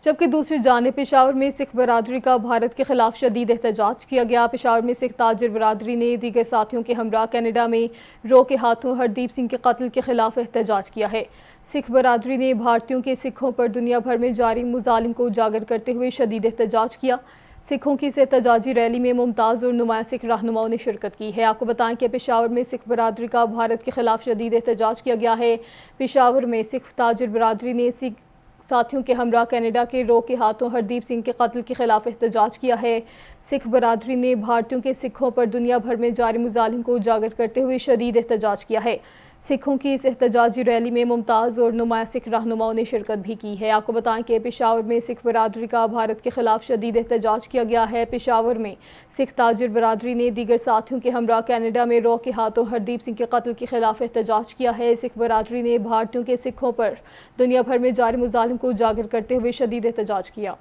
جبکہ دوسری جانب پشاور میں سکھ برادری کا بھارت کے خلاف شدید احتجاج کیا گیا۔ پشاور میں سکھ تاجر برادری نے دیگر ساتھیوں کے ہمراہ کینیڈا میں رو کے ہاتھوں ہردیپ سنگھ کے قتل کے خلاف احتجاج کیا ہے۔ سکھ برادری نے بھارتیوں کے سکھوں پر دنیا بھر میں جاری مظالم کو اجاگر کرتے ہوئے شدید احتجاج کیا۔ سکھوں کی اس احتجاجی ریلی میں ممتاز اور نمایاں سکھ رہنماؤں نے شرکت کی ہے۔ آپ کو بتائیں کہ پشاور میں سکھ برادری کا بھارت کے خلاف شدید احتجاج کیا گیا ہے۔ پشاور میں سکھ تاجر برادری نے ساتھیوں کے ہمراہ کینیڈا کے رو کے ہاتھوں ہردیپ سنگھ کے قتل کے خلاف احتجاج کیا ہے۔ سکھ برادری نے بھارتیوں کے سکھوں پر دنیا بھر میں جاری مظالم کو اجاگر کرتے ہوئے شدید احتجاج کیا ہے۔ سکھوں کی اس احتجاجی ریلی میں ممتاز اور نمایاں سکھ رہنماؤں نے شرکت بھی کی ہے۔ آپ کو بتائیں کہ پشاور میں سکھ برادری کا بھارت کے خلاف شدید احتجاج کیا گیا ہے۔ پشاور میں سکھ تاجر برادری نے دیگر ساتھیوں کے ہمراہ کینیڈا میں رو کے ہاتھوں ہردیپ سنگھ کے قتل کے خلاف احتجاج کیا ہے۔ سکھ برادری نے بھارتیوں کے سکھوں پر دنیا بھر میں جاری مظالم کو اجاگر کرتے ہوئے شدید احتجاج کیا۔